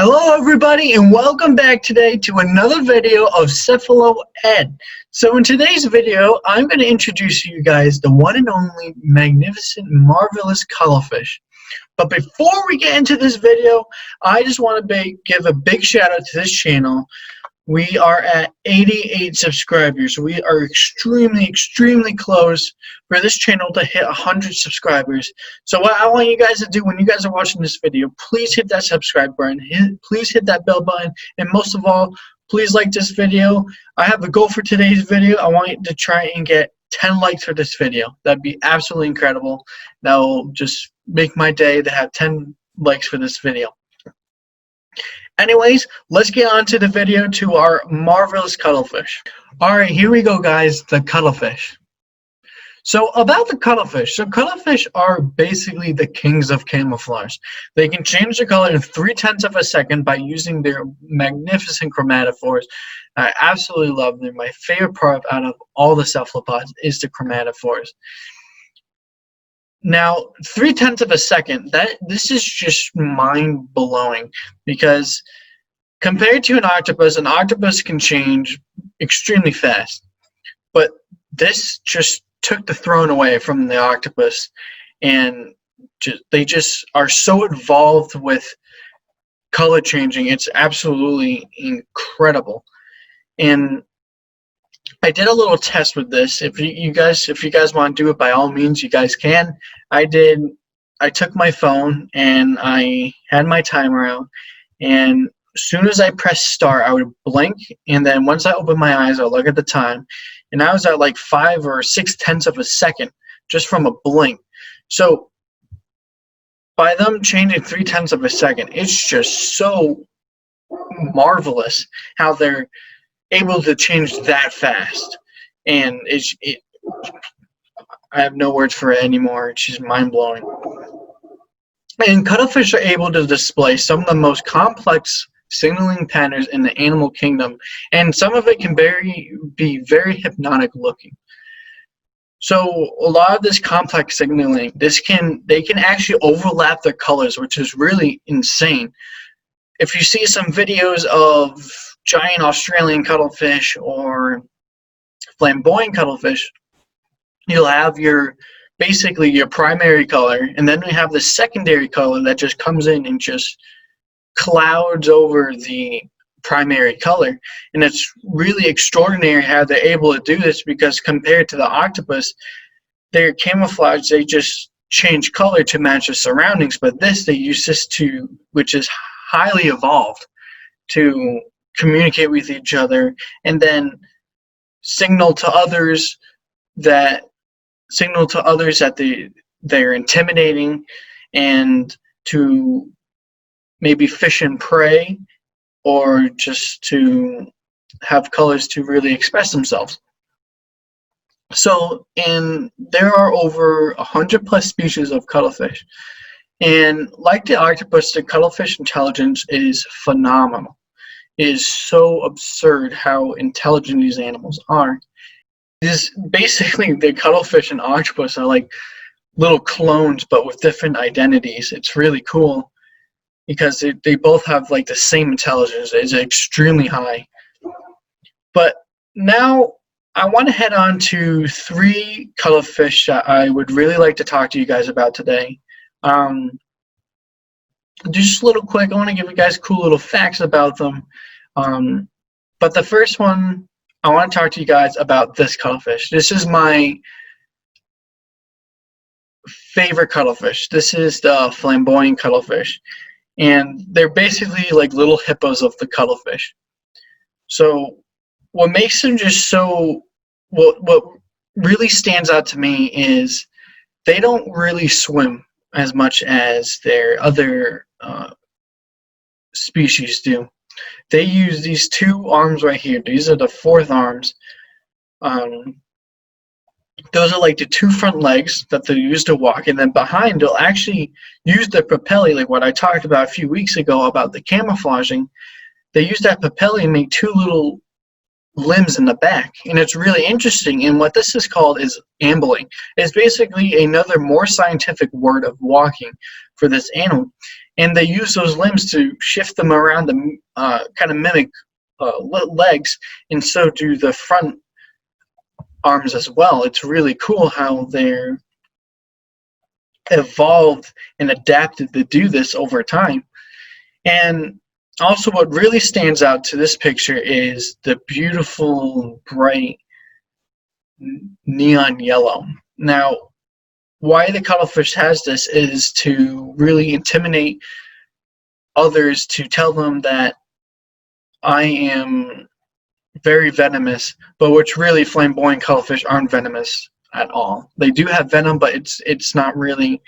Hello everybody and welcome back today to another video of Cephalo-Ed. So in today's video, I'm going to introduce you guys the one and only magnificent, marvelous cuttlefish. But before we get into this video, I just want to give a big shout out to this channel. We are at 88 subscribers. We are extremely close for this channel to hit 100 subscribers. So what I want you guys to do when you guys are watching this video, please hit that subscribe button, please hit that bell button, and most of all, please like this video. I have a goal for today's video. I want you to try and get 10 likes for this video. That'd be absolutely incredible. That will just make my day to have 10 likes for this video. Anyways, let's get on to the video to our marvelous cuttlefish. Alright, here we go guys, the cuttlefish. So about the cuttlefish, so cuttlefish are basically the kings of camouflage. They can change their color in 0.3 of a second by using their magnificent chromatophores. I absolutely love them. My favorite part out of all the cephalopods is the chromatophores. Now, 0.3 of a second, this is just mind-blowing because compared to an octopus can change extremely fast. But this just took the throne away from the octopus, and they just are so involved with color changing. It's absolutely incredible. And I did a little test with this. If you guys want to do it, by all means, you guys can. I took my phone and I had my timer out, and as soon as I pressed start, I would blink, and then once I opened my eyes, I'd look at the time, and I was at like 5 or 0.6 of a second just from a blink. So by them changing 0.3 of a second, it's just so marvelous how they're able to change that fast, and I have no words for it anymore. It's just mind-blowing. And cuttlefish are able to display some of the most complex signaling patterns in the animal kingdom, and some of it can be very hypnotic looking. So a lot of this complex signaling, they can actually overlap their colors, which is really insane. If you see some videos of giant Australian cuttlefish or flamboyant cuttlefish, you'll have basically your primary color, and then we have the secondary color that just comes in and just clouds over the primary color. And it's really extraordinary how they're able to do this, because compared to the octopus, their camouflage, they just change color to match the surroundings, but this, they use this which is highly evolved, to communicate with each other and then signal to others that they're intimidating, and to maybe fish and prey, or just to have colors to really express themselves. So, and there are over 100+ species of cuttlefish, and like the octopus, the cuttlefish intelligence is phenomenal. It is so absurd how intelligent these animals are. Basically, the cuttlefish and octopus are like little clones, but with different identities. It's really cool because they both have like the same intelligence. It's extremely high. But now I want to head on to 3 cuttlefish that I would really like to talk to you guys about today. Just a little quick, I want to give you guys cool little facts about them. But the first one, I want to talk to you guys about this cuttlefish. This is my favorite cuttlefish. This is the flamboyant cuttlefish, and they're basically like little hippos of the cuttlefish. So what makes them just so, what really stands out to me is they don't really swim as much as their other species do. They use these 2 arms right here. These are the 4th arms. Those are like the 2 front legs that they use to walk, and then behind they'll actually use the papillae, like what I talked about a few weeks ago about the camouflaging. They use that papillae and make 2 little limbs in the back, and it's really interesting. And what this is called is ambling. It's basically another more scientific word of walking for this animal, and they use those limbs to shift them around to kind of mimic legs, and so do the front arms as well. It's really cool how they're evolved and adapted to do this over time. And also, what really stands out to this picture is the beautiful, bright neon yellow. Now, why the cuttlefish has this is to really intimidate others, to tell them that I am very venomous, but which really flamboyant cuttlefish aren't venomous at all. They do have venom, but it's not really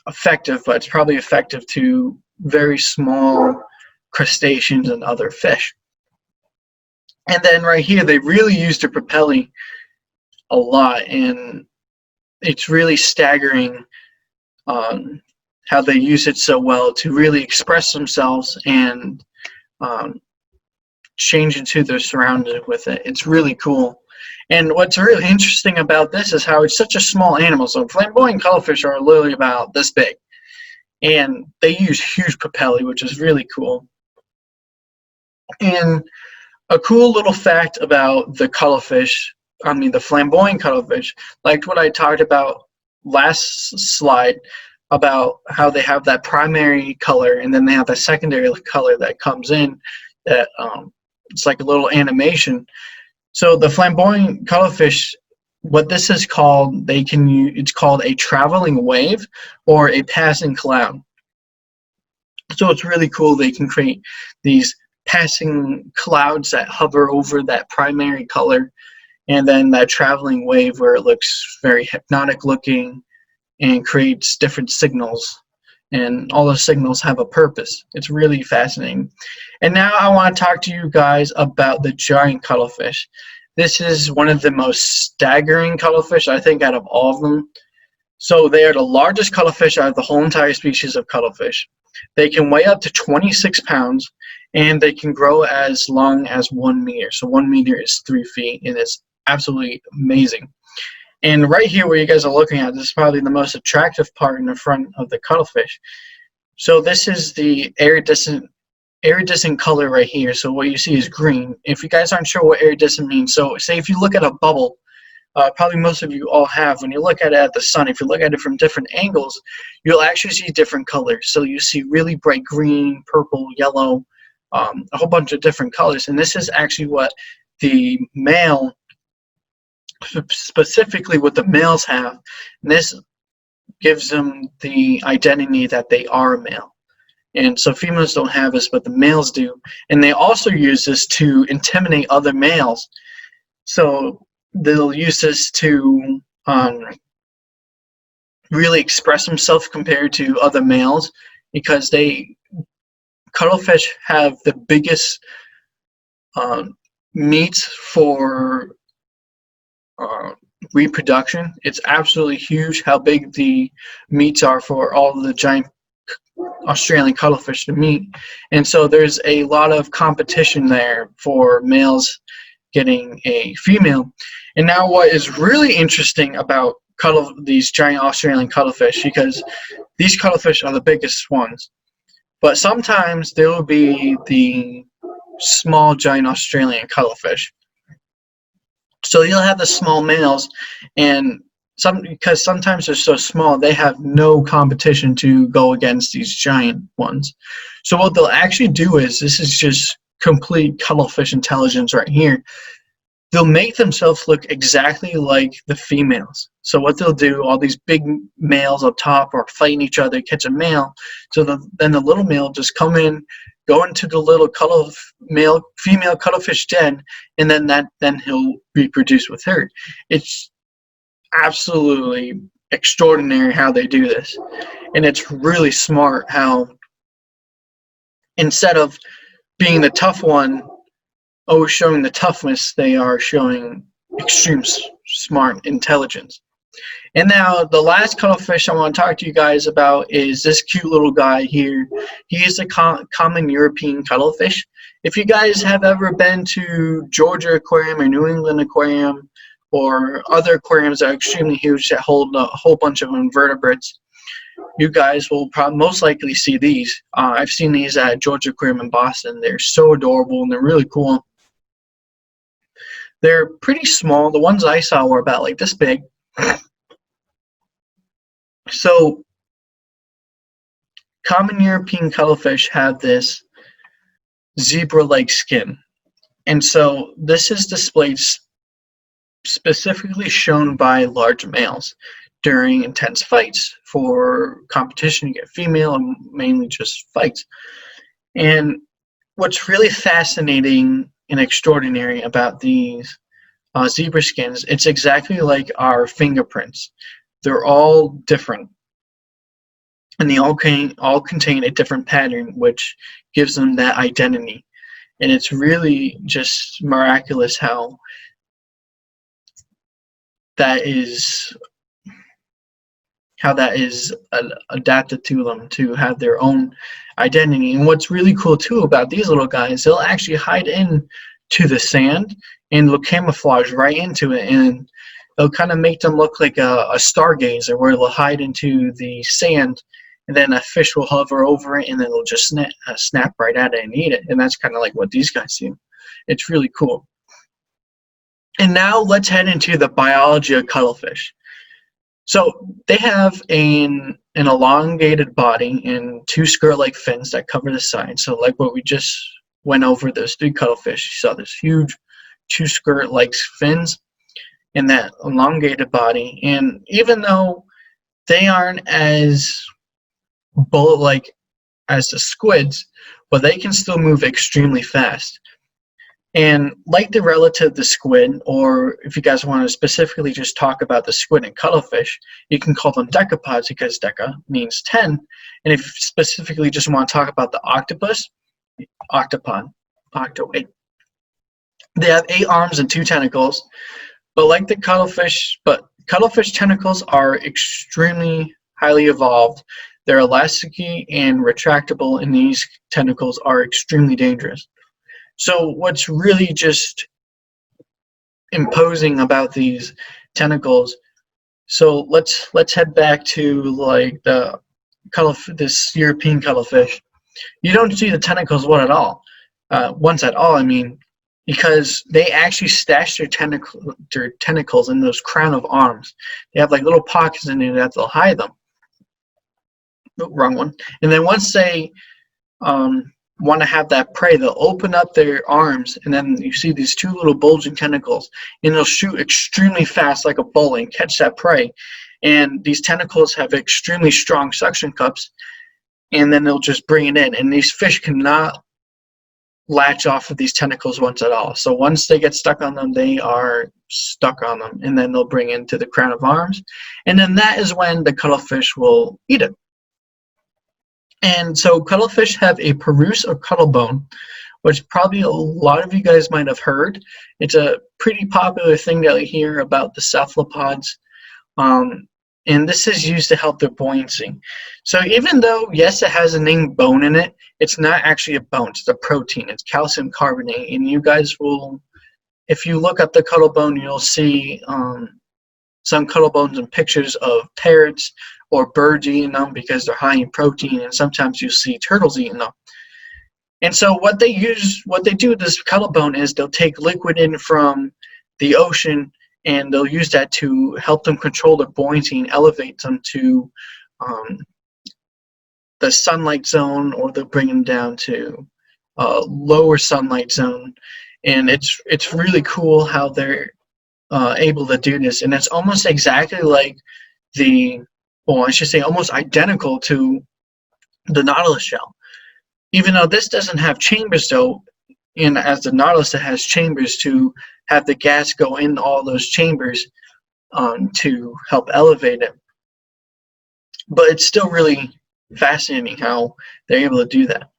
effective, but it's probably effective to very small crustaceans and other fish. And then right here, they really use their papillae a lot, and it's really staggering how they use it so well to really express themselves and change into their surroundings with it. It's really cool. And what's really interesting about this is how it's such a small animal. So flamboyant cuttlefish are literally about this big, and they use huge papillae, which is really cool. And a cool little fact about the cuttlefish, the flamboyant cuttlefish, like what I talked about last slide, about how they have that primary color and then they have that secondary color that comes in, that it's like a little animation. So the flamboyant cuttlefish, what this is called, it's called a traveling wave or a passing cloud. So it's really cool. They can create these passing clouds that hover over that primary color, and then that traveling wave where it looks very hypnotic looking and creates different signals, and all the signals have a purpose. It's really fascinating. And now I want to talk to you guys about the giant cuttlefish. This is one of the most staggering cuttlefish, I think, out of all of them. So they are the largest cuttlefish out of the whole entire species of cuttlefish. They can weigh up to 26 pounds, and they can grow as long as 1 meter. So 1 meter is 3 feet, and it's absolutely amazing. And right here where you guys are looking at, this is probably the most attractive part in the front of the cuttlefish. So this is the iridescent color right here. So what you see is green. If you guys aren't sure what iridescent means, so say if you look at a bubble, probably most of you all have, when you look at it at the sun, if you look at it from different angles, you'll actually see different colors. So you see really bright green, purple, yellow, a whole bunch of different colors. And this is actually what the male, specifically what the males have. And this gives them the identity that they are a male. And so females don't have this, but the males do. And they also use this to intimidate other males. So they'll use this to really express themselves compared to other males, because cuttlefish have the biggest meats for reproduction. It's absolutely huge how big the meats are for all of the giant Australian cuttlefish to meet. And so there's a lot of competition there for males getting a female. And now what is really interesting about these giant Australian cuttlefish, because these cuttlefish are the biggest ones, but sometimes there will be the small giant Australian cuttlefish. So you'll have the small males, and because sometimes they're so small, they have no competition to go against these giant ones. So what they'll actually do is, this is just complete cuttlefish intelligence right here, they'll make themselves look exactly like the females. So what they'll do, all these big males up top are fighting each other, catch a male, so then the little male just come in, go into the little female cuttlefish den, and then he'll reproduce with her. It's absolutely extraordinary how they do this. And it's really smart how, instead of being the tough one, always showing the toughness, they are showing extreme smart intelligence. And now the last cuttlefish I want to talk to you guys about is this cute little guy here. He is a common European cuttlefish, If you guys have ever been to Georgia Aquarium or New England Aquarium or other aquariums that are extremely huge that hold a whole bunch of invertebrates, you guys will most likely see these. I've seen these at Georgia Aquarium in Boston. They're so adorable and they're really cool. They're pretty small. The ones I saw were about like this big. So common European cuttlefish have this zebra-like skin. And so this is displayed specifically shown by large males during intense fights. For competition, you get female and mainly just fights. And what's really fascinating and extraordinary about these zebra skins, it's exactly like our fingerprints. They're all different, and they all contain a different pattern, which gives them that identity. And it's really just miraculous how that is adapted to them to have their own identity. And what's really cool too about these little guys, they'll actually hide in to the sand and they'll camouflage right into it, and it'll kind of make them look like a stargazer, where they'll hide into the sand and then a fish will hover over it and then it'll just snap right at it and eat it. And that's kind of like what these guys do. It's really cool. And now let's head into the biology of cuttlefish. So they have an elongated body and two skirt-like fins that cover the sides. So like what we just went over, those three cuttlefish, you saw this huge two skirt-like fins and that elongated body. And even though they aren't as bullet-like as the squids, but they can still move extremely fast. And like the relative the squid, or if you guys want to specifically just talk about the squid and cuttlefish, you can call them decapods because deca means 10. And if you specifically just want to talk about the octopus, octopod, octo-8. They have 8 arms and 2 tentacles, but like the cuttlefish, cuttlefish tentacles are extremely highly evolved. They're elasticy and retractable, and these tentacles are extremely dangerous. So what's really just imposing about these tentacles, so let's head back to like the this European cuttlefish. You don't see the tentacles once at all, I mean, because they actually stash their tentacles in those crown of arms. They have like little pockets in there that they'll hide them. Oh, wrong one. And then once they want to have that prey, they'll open up their arms, and then you see these 2 little bulging tentacles, and they'll shoot extremely fast like a bull and catch that prey. And these tentacles have extremely strong suction cups, and then they'll just bring it in. And these fish cannot latch off of these tentacles once at all. So once they get stuck on them, they are stuck on them, and then they'll bring it into the crown of arms, and then that is when the cuttlefish will eat it. And so cuttlefish have a perouse or cuttlebone, which probably a lot of you guys might have heard. It's a pretty popular thing that you hear about the cephalopods. And this is used to help their buoyancy. So even though, yes, it has the name bone in it, it's not actually a bone, it's a protein. It's calcium carbonate. And you guys will, if you look up the cuttlebone, you'll see some cuttlebones and pictures of parrots or birds eating them because they're high in protein, and sometimes you see turtles eating them. And so what they do with this cuttlebone is they'll take liquid in from the ocean, and they'll use that to help them control their buoyancy and elevate them to the sunlight zone, or they'll bring them down to lower sunlight zone. And it's really cool how they're able to do this, and it's almost exactly like almost identical to the nautilus shell. Even though this doesn't have chambers though, and as the nautilus, it has chambers to have the gas go in all those chambers to help elevate it. But it's still really fascinating how they're able to do that.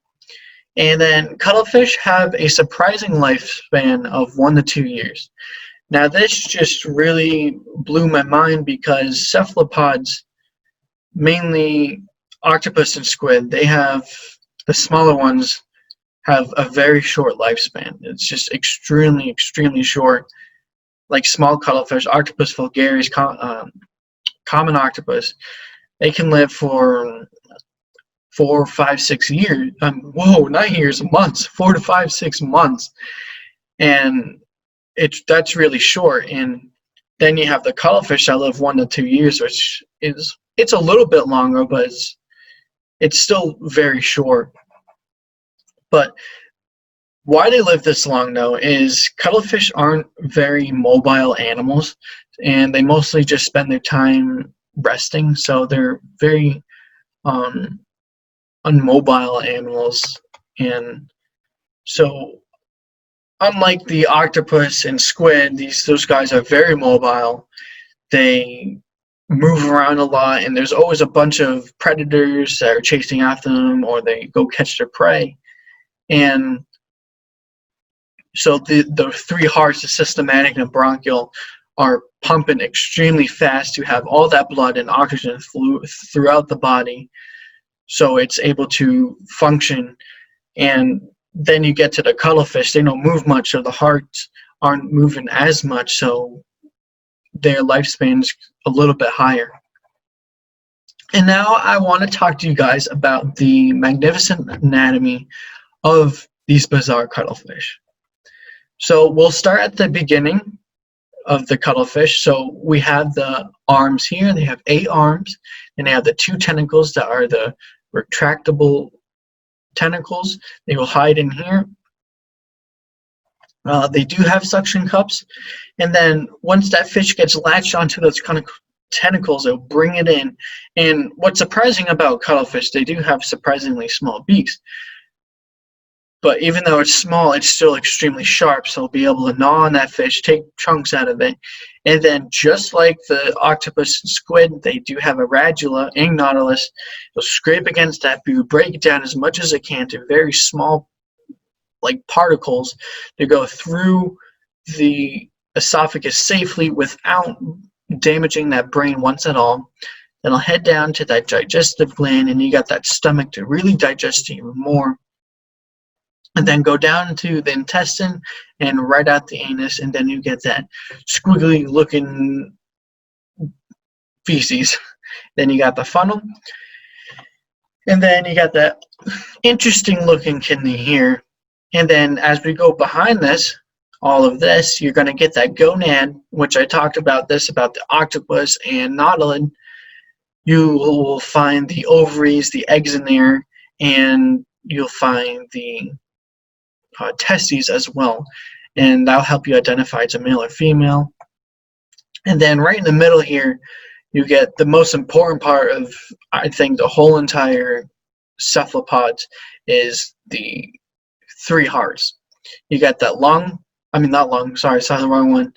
And then cuttlefish have a surprising lifespan of 1 to 2 years. Now this just really blew my mind because cephalopods, mainly octopus and squid, they have, the smaller ones have a very short lifespan. It's just extremely, extremely short. Like small cuttlefish, Octopus vulgaris, common octopus, they can live for 4, 5, 6 years. Whoa, not years, months. 4 to 5, 6 months, and that's really short. And then you have the cuttlefish that live 1 to 2 years, which it's a little bit longer, but it's still very short. But why they live this long, though, is cuttlefish aren't very mobile animals, and they mostly just spend their time resting. So they're very unmobile animals, and so unlike the octopus and squid, those guys are very mobile. They move around a lot, and there's always a bunch of predators that are chasing after them, or they go catch their prey. And so the three hearts, the systematic and bronchial, are pumping extremely fast to have all that blood and oxygen throughout the body, so it's able to function. And then you get to the cuttlefish, they don't move much, so the hearts aren't moving as much, so their lifespan's a little bit higher. And now I want to talk to you guys about the magnificent anatomy of these bizarre cuttlefish. So we'll start at the beginning of the cuttlefish. So we have the arms here. They have 8 arms, and they have the 2 tentacles that are the retractable tentacles. They will hide in here. They do have suction cups, and then once that fish gets latched onto those kind of tentacles, they'll bring it in. And what's surprising about cuttlefish, they do have surprisingly small beaks. But even though it's small, it's still extremely sharp, so it'll be able to gnaw on that fish, take chunks out of it. And then just like the octopus and squid, they do have a radula and nautilus. They'll scrape against that food, break it down as much as it can to very small particles to go through the esophagus safely without damaging that brain once at all. Then I'll head down to that digestive gland, and you got that stomach to really digest even more. And then go down to the intestine and right out the anus, and then you get that squiggly looking feces. Then you got the funnel, and then you got that interesting looking kidney here. And then as we go behind this, all of this, you're going to get that gonad, which I talked about about the octopus and nautilid. You will find the ovaries, the eggs in there, and you'll find the testes as well, and that'll help you identify it's a male or female. And then right in the middle here, you get the most important part of, I think, the whole entire cephalopod is the 3 hearts. You got that sorry, I saw the wrong one.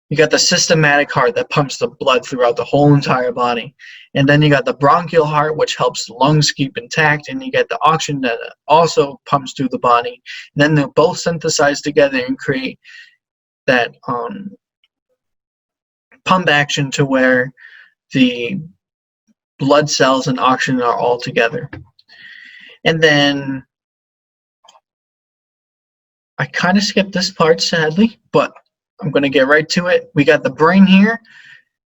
You got the systematic heart that pumps the blood throughout the whole entire body. And then you got the bronchial heart, which helps the lungs keep intact. And you get the oxygen that also pumps through the body. And then they'll both synthesize together and create that pump action to where the blood cells and oxygen are all together. And then I kind of skipped this part, sadly, but I'm going to get right to it. We got the brain here.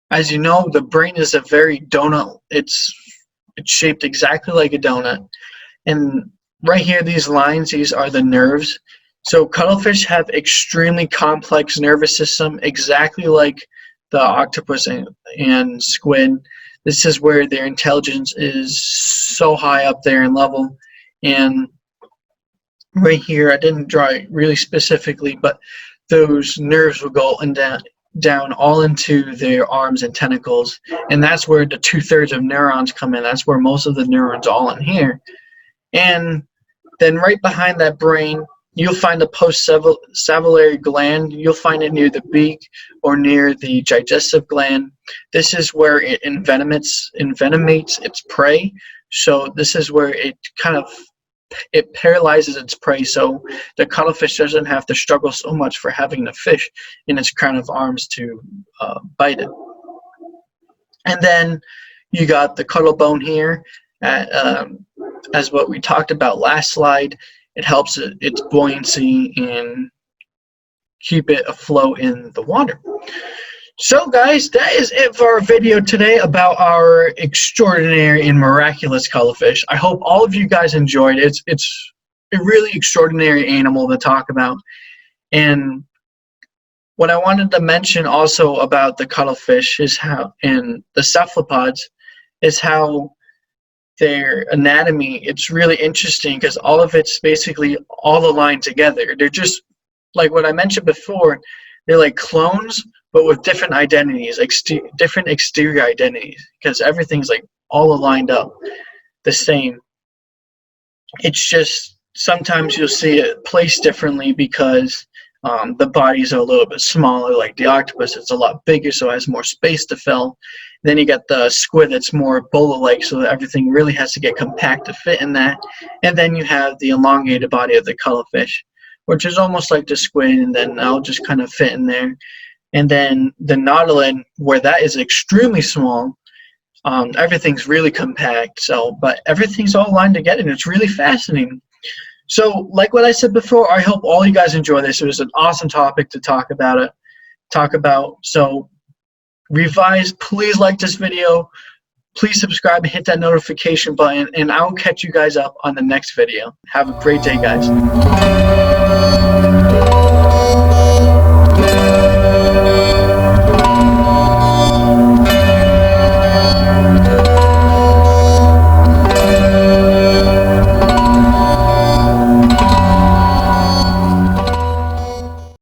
As you know, the brain is a very donut. It's shaped exactly like a donut. And right here, these lines, these are the nerves. So cuttlefish have extremely complex nervous system, exactly like the octopus and squid. This is where their intelligence is so high up there in level. And right here, I didn't draw it really specifically, but those nerves will go and down all into their arms and tentacles, and that's where the 2/3 of neurons come in. That's where most of the neurons all in here. And then right behind that brain, you'll find the post-salivary gland. You'll find it near the beak or near the digestive gland. This is where it envenomates its prey. So this is where it paralyzes its prey, so the cuttlefish doesn't have to struggle so much for having the fish in its crown of arms to bite it. And then you got the cuttle bone here, as what we talked about last slide. it helps its buoyancy and keep it afloat in the water. So guys, that is it for our video today about our extraordinary and miraculous cuttlefish. I hope all of you guys enjoyed it. It's a really extraordinary animal to talk about. And what I wanted to mention also about the cuttlefish is how, and the cephalopods, is how their anatomy, it's really interesting because all of it's basically all aligned together. They're just, like what I mentioned before, they're like clones, but with different identities, different exterior identities, because everything's like all aligned up the same. It's just sometimes you'll see it placed differently because the bodies are a little bit smaller. Like the octopus, it's a lot bigger, so it has more space to fill. Then you got the squid that's more bola-like, so that everything really has to get compact to fit in that. And then you have the elongated body of the cuttlefish, which is almost like the squid, and then that'll just kind of fit in there. And then the nautilid, where that is extremely small, everything's really compact. So, but everything's all lined together, and it's really fascinating. So, like what I said before, I hope all you guys enjoy this. It was an awesome topic to talk about. So, revise. Please like this video. Please subscribe and hit that notification button, and I'll catch you guys up on the next video. Have a great day, guys.